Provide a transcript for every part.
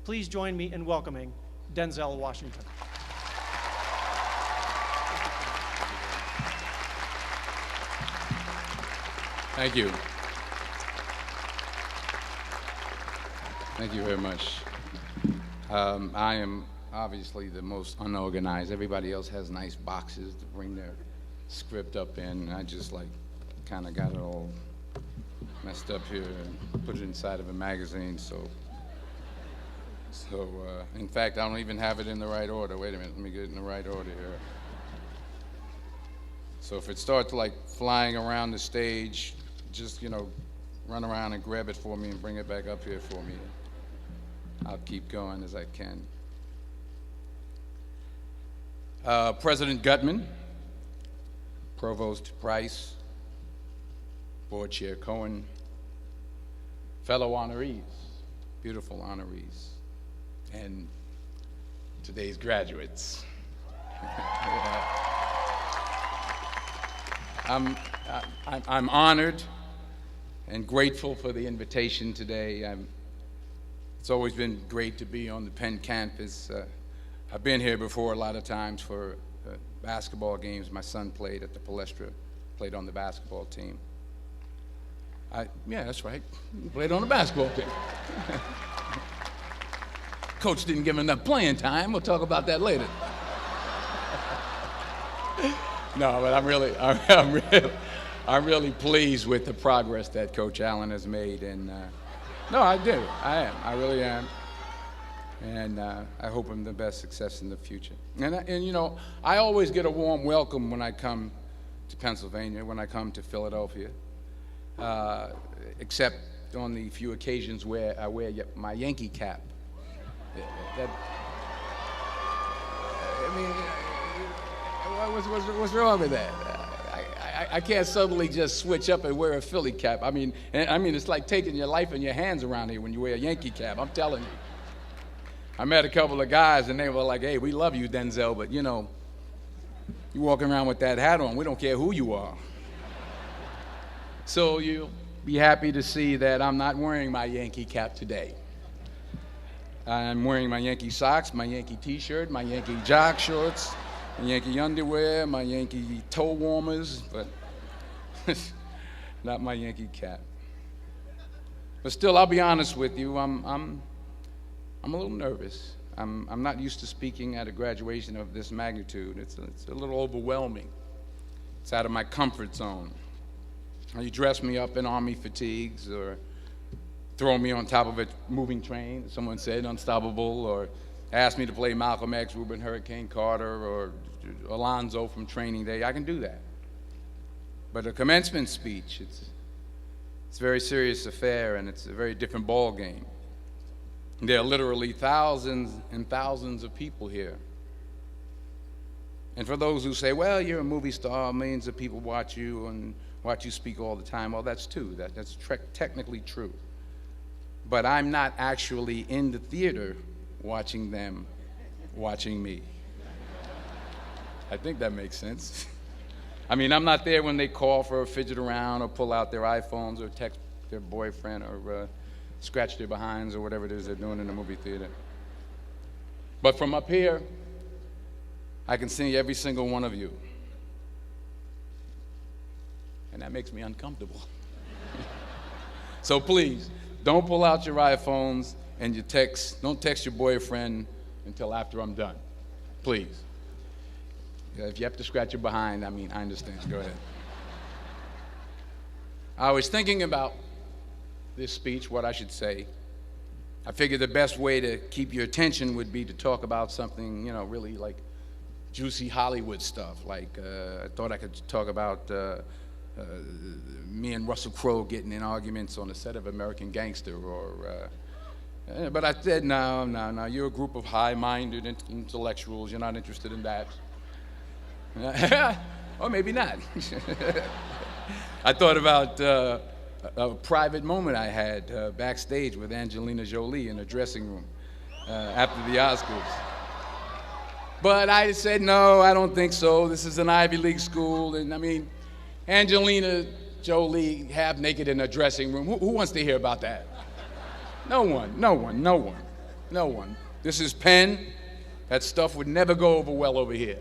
Please join me in welcoming Denzel Washington. Thank you. Thank you very much. I am obviously the most unorganized. Everybody else has nice boxes to bring their script up in. I just kind of got it all messed up here and put it inside of a magazine. So in fact, I don't even have it in the right order. Wait a minute, let me get it in the right order here. So if it starts flying around the stage, just, run around and grab it for me and bring it back up here for me. I'll keep going as I can. President Gutman, Provost Price, Board Chair Cohen, fellow honorees, beautiful honorees, and today's graduates. I'm honored and grateful for the invitation today. It's always been great to be on the Penn campus. I've been here before a lot of times for basketball games. My son played at the Palestra, played on the basketball team. Yeah, that's right, played on the basketball team. Coach didn't give him enough playing time. We'll talk about that later. No, but I'm really pleased with the progress that Coach Allen has made, and no, I do. I really am, and I hope him the best success in the future. And I always get a warm welcome when I come to Pennsylvania, when I come to Philadelphia, except on the few occasions where I wear my Yankee cap. What's wrong with that? I can't suddenly just switch up and wear a Philly cap. I mean, it's like taking your life in your hands around here when you wear a Yankee cap. I'm telling you. I met a couple of guys and they were like, "Hey, we love you, Denzel, but you walking around with that hat on. We don't care who you are." So you'll be happy to see that I'm not wearing my Yankee cap today. I'm wearing my Yankee socks, my Yankee t-shirt, my Yankee jock shorts, my Yankee underwear, my Yankee toe warmers, but not my Yankee cap. But still, I'll be honest with you, I'm a little nervous. I'm not used to speaking at a graduation of this magnitude. It's a little overwhelming. It's out of my comfort zone. You dress me up in army fatigues or throw me on top of a moving train, someone said, unstoppable, or ask me to play Malcolm X, Reuben Hurricane Carter, or Alonzo from Training Day. I can do that. But a commencement speech, it's a very serious affair, and it's a very different ball game. There are literally thousands and thousands of people here. And for those who say, well, you're a movie star, millions of people watch you and watch you speak all the time, well, that's true. That's technically true. But I'm not actually in the theater watching them watching me. I think that makes sense. I mean, I'm not there when they call for a fidget around or pull out their iPhones or text their boyfriend or scratch their behinds or whatever it is they're doing in the movie theater. But from up here, I can see every single one of you. And that makes me uncomfortable. So please, don't pull out your iPhones and don't text your boyfriend until after I'm done. Please. If you have to scratch your behind, I understand. Go ahead. I was thinking about this speech, what I should say. I figured the best way to keep your attention would be to talk about something, really like juicy Hollywood stuff. I thought I could talk about me and Russell Crowe getting in arguments on the set of American Gangster, but I said, no, you're a group of high-minded intellectuals. You're not interested in that. Or maybe not. I thought about a private moment I had backstage with Angelina Jolie in a dressing room after the Oscars. But I said, no, I don't think so. This is an Ivy League school, and Angelina Jolie half naked in a dressing room. Who wants to hear about that? No one. No one. This is pen. That stuff would never go over well over here.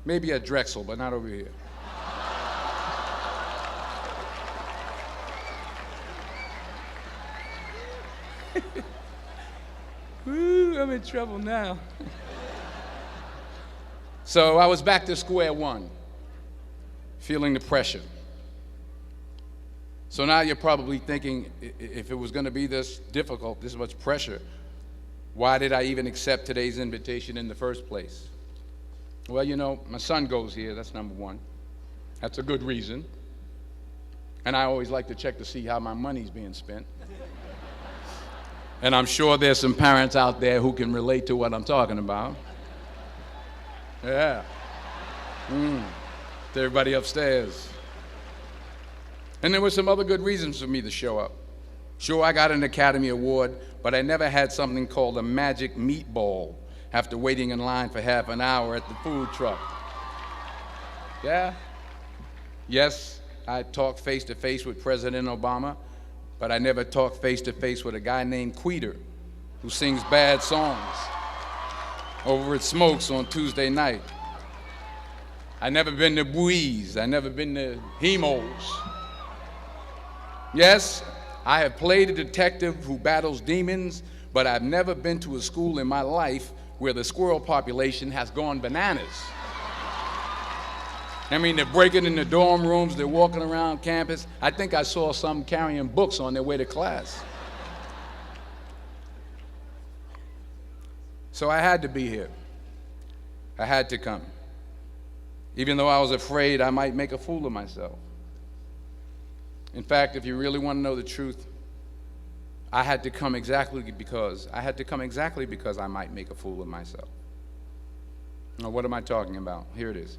Maybe at Drexel, but not over here. Woo, I'm in trouble now. So I was back to square one, feeling the pressure. So now you're probably thinking, if it was going to be this difficult, this much pressure, why did I even accept today's invitation in the first place? Well, you know, my son goes here, that's number one. That's a good reason. And I always like to check to see how my money's being spent. And I'm sure there's some parents out there who can relate to what I'm talking about. Yeah. To everybody upstairs. And there were some other good reasons for me to show up. Sure, I got an Academy Award, but I never had something called a magic meatball after waiting in line for half an hour at the food truck. Yeah? Yes, I talked face-to-face with President Obama, but I never talked face-to-face with a guy named Queeter who sings bad songs over at Smokes on Tuesday night. I never been to Buies. I never been to Hemos. Yes, I have played a detective who battles demons, but I've never been to a school in my life where the squirrel population has gone bananas. I mean, they're breaking in the dorm rooms, they're walking around campus. I think I saw some carrying books on their way to class. So I had to be here. I had to come. Even though I was afraid I might make a fool of myself. In fact, if you really want to know the truth, I had to come exactly because I might make a fool of myself. Now, what am I talking about? Here it is.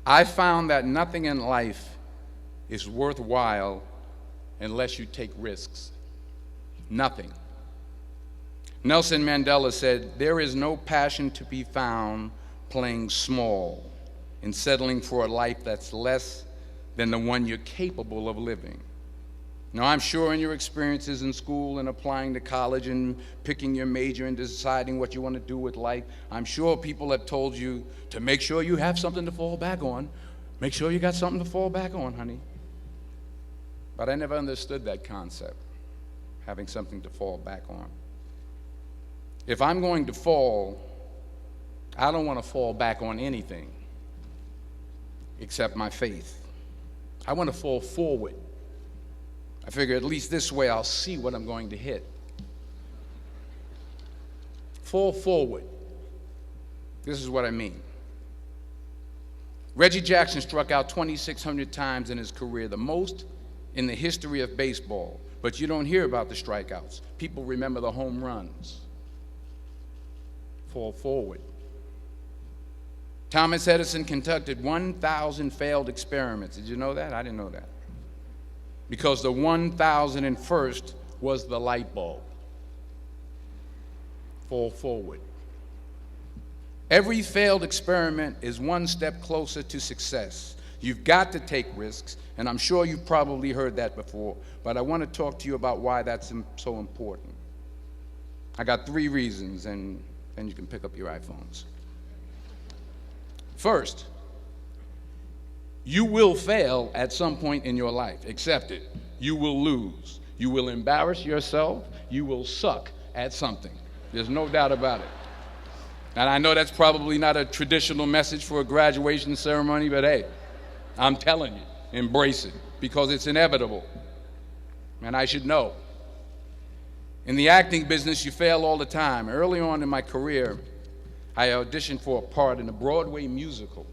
I found that nothing in life is worthwhile unless you take risks. Nothing. Nelson Mandela said, "There is no passion to be found playing small and settling for a life that's less than the one you're capable of living." Now, I'm sure in your experiences in school and applying to college and picking your major and deciding what you want to do with life, I'm sure people have told you to make sure you have something to fall back on. Make sure you got something to fall back on, honey. But I never understood that concept, having something to fall back on. If I'm going to fall, I don't want to fall back on anything except my faith. I want to fall forward. I figure at least this way I'll see what I'm going to hit. Fall forward. This is what I mean. Reggie Jackson struck out 2,600 times in his career, the most in the history of baseball. But you don't hear about the strikeouts. People remember the home runs. Fall forward. Thomas Edison conducted 1,000 failed experiments. Did you know that? I didn't know that. Because the 1,001st was the light bulb. Fall forward. Every failed experiment is one step closer to success. You've got to take risks, and I'm sure you've probably heard that before, but I want to talk to you about why that's so important. I got 3 reasons, and then you can pick up your iPhones. First, you will fail at some point in your life. Accept it. You will lose. You will embarrass yourself. You will suck at something. There's no doubt about it. And I know that's probably not a traditional message for a graduation ceremony, but hey, I'm telling you, embrace it because it's inevitable. And I should know. In the acting business, you fail all the time. Early on in my career, I auditioned for a part in a Broadway musical.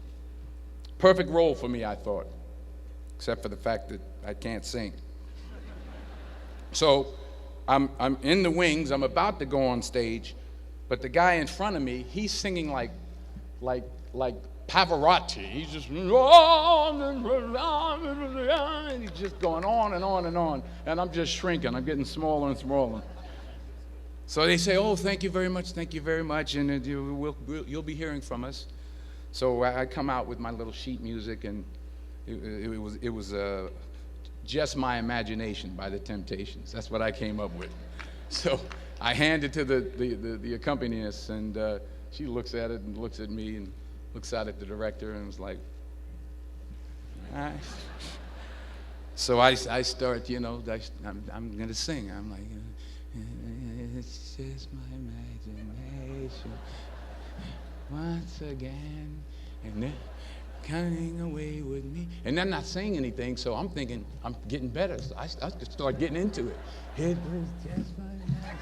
Perfect role for me, I thought, except for the fact that I can't sing. So I'm in the wings, I'm about to go on stage, but the guy in front of me, he's singing like Pavarotti. He's just, and he's just going on and on and on, and I'm just shrinking, I'm getting smaller and smaller. So they say, "Oh, thank you very much, and you'll be hearing from us." So I come out with my little sheet music, and it was Just My Imagination by the Temptations. That's what I came up with. So I hand it to the accompanist, and she looks at it and looks at me and looks out at the director and was like, all right. So I start, I'm going to sing. I'm like, it's just my imagination once again, and they're coming away with me. And they're not saying anything, so I'm thinking I'm getting better. So I start getting into it. It was just my imagination.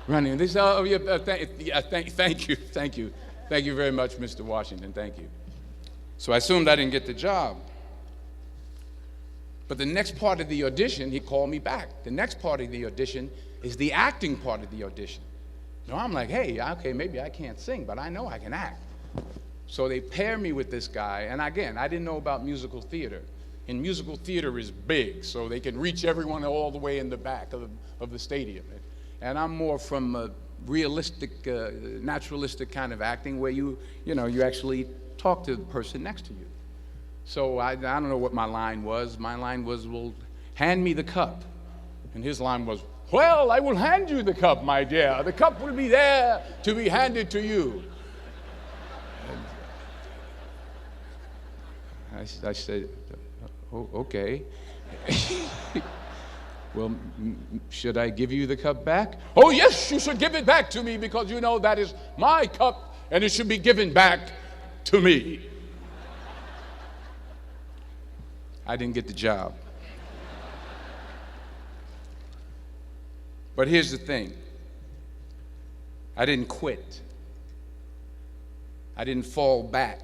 Running. They say, oh, yeah, thank you. Thank you very much, Mr. Washington. Thank you. So I assumed I didn't get the job. But the next part of the audition, he called me back. The next part of the audition is the acting part of the audition. So I'm like, hey, okay, maybe I can't sing, but I know I can act. So they pair me with this guy, and again, I didn't know about musical theater. And musical theater is big, so they can reach everyone all the way in the back of the stadium. And I'm more from a realistic, naturalistic kind of acting where you actually talk to the person next to you. So I don't know what my line was. My line was, well, hand me the cup. And his line was, well, I will hand you the cup, my dear. The cup will be there to be handed to you. I said, oh, okay. Well, should I give you the cup back? Oh, yes, you should give it back to me because you know that is my cup and it should be given back to me. I didn't get the job. But here's the thing. I didn't quit. I didn't fall back.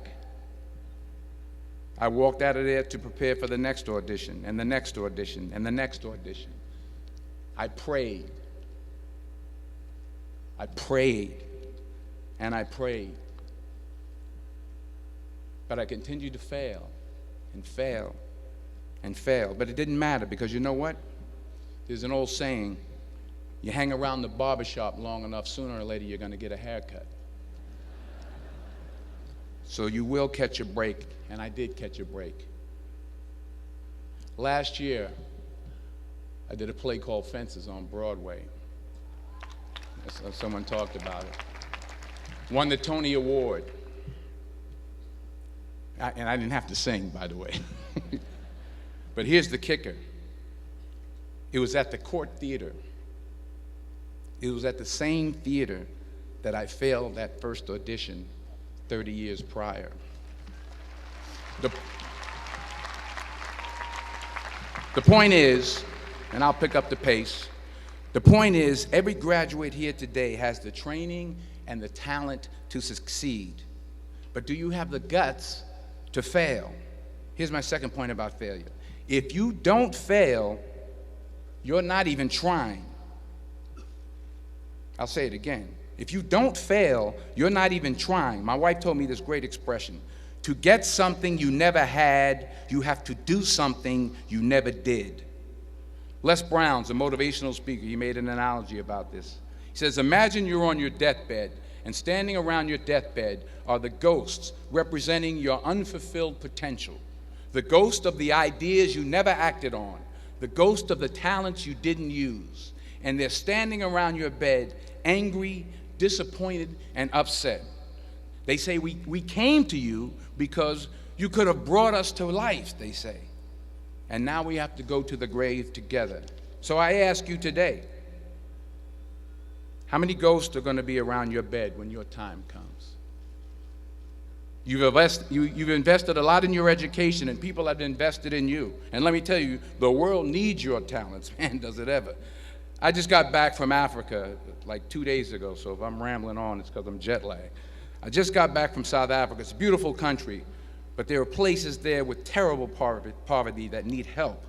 I walked out of there to prepare for the next audition, and the next audition, and the next audition. I prayed. I prayed, and I prayed. But I continued to fail, and fail, and fail. But it didn't matter, because you know what? There's an old saying, you hang around the barbershop long enough, sooner or later you're going to get a haircut. So you will catch a break, and I did catch a break. Last year, I did a play called Fences on Broadway. Someone talked about it. Won the Tony Award. And I didn't have to sing, by the way. But here's the kicker. It was at the Court Theater. It was at the same theater that I failed that first audition 30 years prior. The point is, and I'll pick up the pace, the point is every graduate here today has the training and the talent to succeed. But do you have the guts to fail? Here's my second point about failure. If you don't fail, you're not even trying. I'll say it again. If you don't fail, you're not even trying. My wife told me this great expression. To get something you never had, you have to do something you never did. Les Brown's a motivational speaker. He made an analogy about this. He says, imagine you're on your deathbed, and standing around your deathbed are the ghosts representing your unfulfilled potential. The ghost of the ideas you never acted on. The ghost of the talents you didn't use. And they're standing around your bed, angry, disappointed, and upset. They say, we came to you because you could have brought us to life, they say. And now we have to go to the grave together. So I ask you today, how many ghosts are going to be around your bed when your time comes? You've invested a lot in your education, and people have invested in you. And let me tell you, the world needs your talents. Man, does it ever. I just got back from Africa like 2 days ago, so if I'm rambling on, it's because I'm jet lagged. I just got back from South Africa. It's a beautiful country, but there are places there with terrible poverty that need help.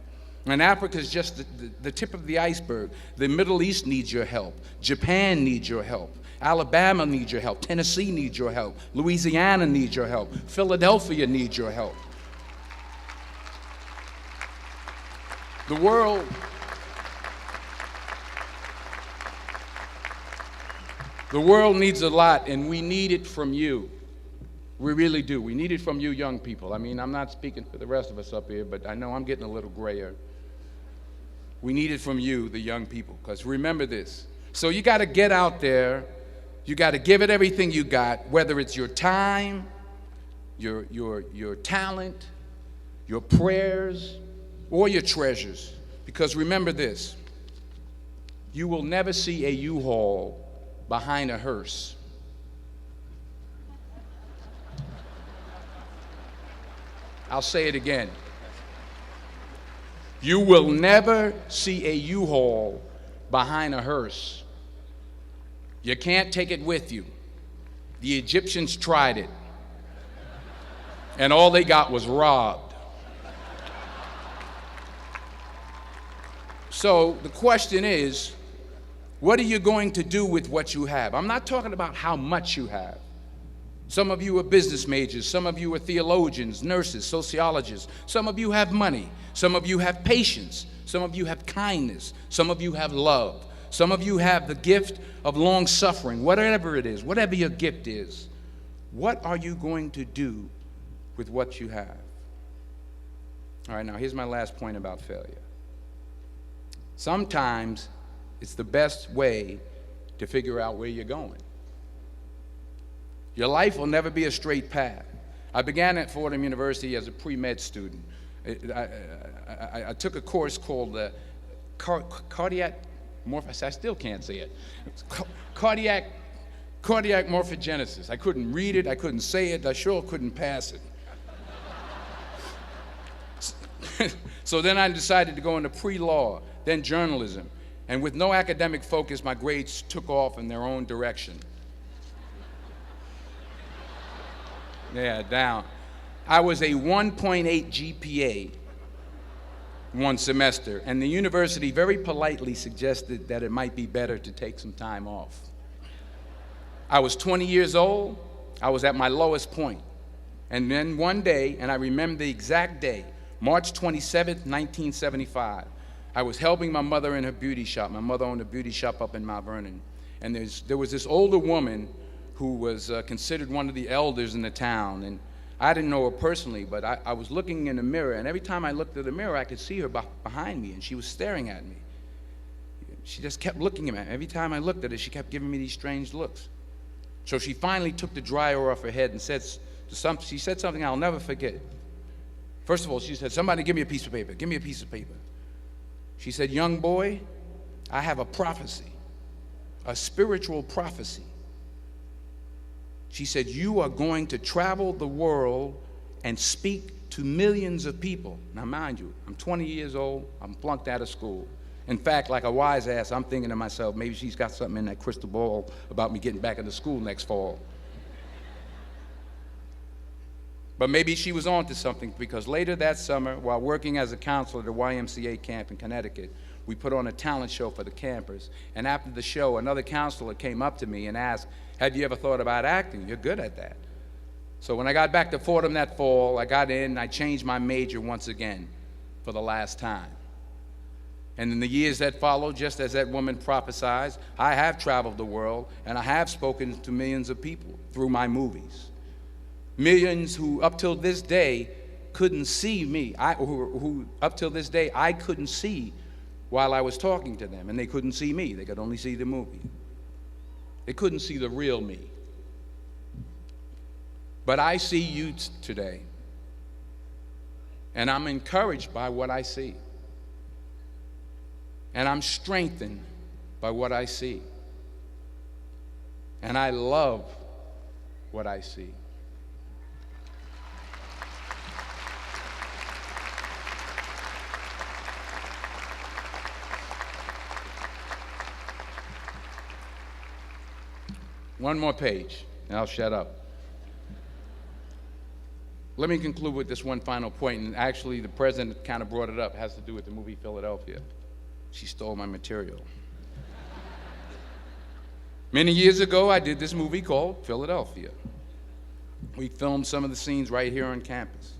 And Africa is just the tip of the iceberg. The Middle East needs your help. Japan needs your help. Alabama needs your help. Tennessee needs your help. Louisiana needs your help. Philadelphia needs your help. The world needs a lot, and we need it from you. We really do. We need it from you young people. I mean, I'm not speaking for the rest of us up here, but I know I'm getting a little grayer. We need it from you, the young people, because remember this. So you got to get out there. You got to give it everything you got, whether it's your time, your talent, your prayers, or your treasures. Because remember this, you will never see a U-Haul behind a hearse. I'll say it again. You will never see a U-Haul behind a hearse. You can't take it with you. The Egyptians tried it, and all they got was robbed. So the question is, what are you going to do with what you have? I'm not talking about how much you have. Some of you are business majors. Some of you are theologians, nurses, sociologists. Some of you have money. Some of you have patience. Some of you have kindness. Some of you have love. Some of you have the gift of long suffering, whatever it is, whatever your gift is. What are you going to do with what you have? All right, now here's my last point about failure. Sometimes it's the best way to figure out where you're going. Your life will never be a straight path. I began at Fordham University as a pre-med student. I took a course called cardiac morphogenesis. I still can't say it. Cardiac morphogenesis. I couldn't read it. I couldn't say it. I sure couldn't pass it. So then I decided to go into pre-law, then journalism. And with no academic focus, my grades took off in their own direction. Yeah, down. I was a 1.8 GPA one semester, and the university very politely suggested that it might be better to take some time off. I was 20 years old. I was at my lowest point. And then one day, and I remember the exact day, March 27th, 1975, I was helping my mother in her beauty shop. My mother owned a beauty shop up in Mount Vernon. And there was this older woman who was considered one of the elders in the town. And I didn't know her personally, but I was looking in the mirror, and every time I looked at the mirror, I could see her behind me, and she was staring at me. She just kept looking at me. Every time I looked at her, she kept giving me these strange looks. So she finally took the dryer off her head and she said something I'll never forget. First of all, she said, "Somebody give me a piece of paper. Give me a piece of paper." She said, "Young boy, I have a prophecy, a spiritual prophecy." She said, "You are going to travel the world and speak to millions of people." Now, mind you, I'm 20 years old. I'm flunked out of school. In fact, like a wise ass, I'm thinking to myself, maybe she's got something in that crystal ball about me getting back into school next fall. But maybe she was on to something, because later that summer, while working as a counselor at a YMCA camp in Connecticut, we put on a talent show for the campers. And after the show, another counselor came up to me and asked, "Have you ever thought about acting? You're good at that." So when I got back to Fordham that fall, I got in and I changed my major once again for the last time. And in the years that followed, just as that woman prophesied, I have traveled the world and I have spoken to millions of people through my movies. Millions who up till this day couldn't see me, who up till this day I couldn't see while I was talking to them, and they couldn't see me. They could only see the movie. They couldn't see the real me. But I see you today, and I'm encouraged by what I see. And I'm strengthened by what I see. And I love what I see. One more page, and I'll shut up. Let me conclude with this one final point, and actually the president kind of brought it up. It has to do with the movie Philadelphia. She stole my material. Many years ago, I did this movie called Philadelphia. We filmed some of the scenes right here on campus.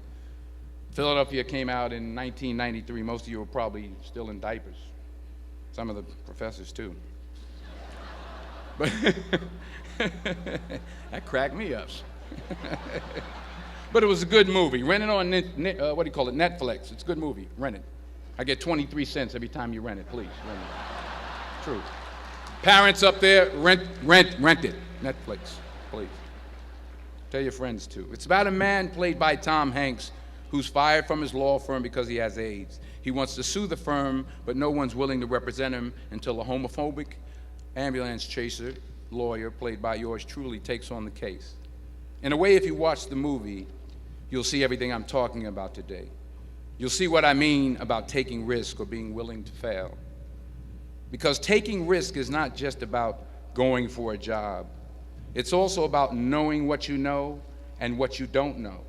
Philadelphia came out in 1993. Most of you were probably still in diapers. Some of the professors, too. But that cracked me up. But it was a good movie. Rent it on, Netflix. It's a good movie. Rent it. I get 23 cents every time you rent it. Please, rent it. True. Parents up there, rent it. Netflix, please. Tell your friends too. It's about a man played by Tom Hanks who's fired from his law firm because he has AIDS. He wants to sue the firm, but no one's willing to represent him until a homophobic ambulance chaser lawyer, played by yours truly, takes on the case. In a way, if you watch the movie, you'll see everything I'm talking about today. You'll see what I mean about taking risk or being willing to fail. Because taking risk is not just about going for a job. It's also about knowing what you know and what you don't know.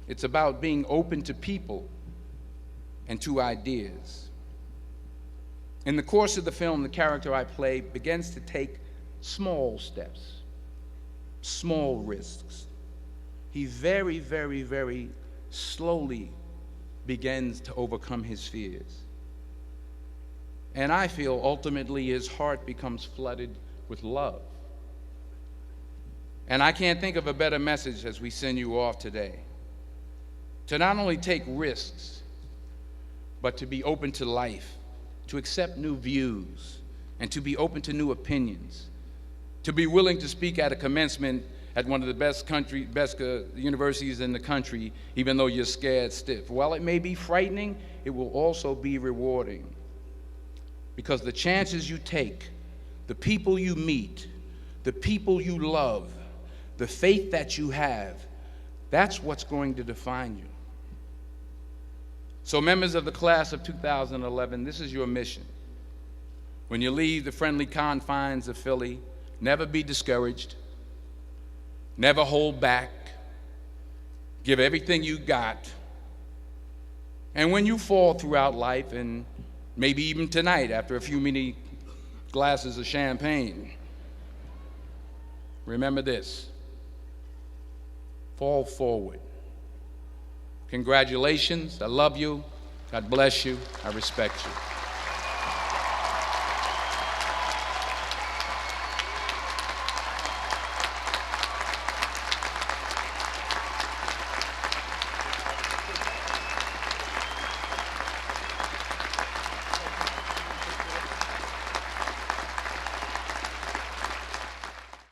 It's about being open to people and to ideas. In the course of the film, the character I play begins to take small steps, small risks. He very, very, very slowly begins to overcome his fears. And I feel ultimately his heart becomes flooded with love. And I can't think of a better message as we send you off today. To not only take risks, but to be open to life, to accept new views, and to be open to new opinions, to be willing to speak at a commencement at one of the best universities in the country, even though you're scared stiff. While it may be frightening, it will also be rewarding. Because the chances you take, the people you meet, the people you love, the faith that you have, that's what's going to define you. So members of the class of 2011, this is your mission. When you leave the friendly confines of Philly, never be discouraged, never hold back, give everything you got. And when you fall throughout life, and maybe even tonight after a few many glasses of champagne, remember this: fall forward. Congratulations. I love you. God bless you. I respect you.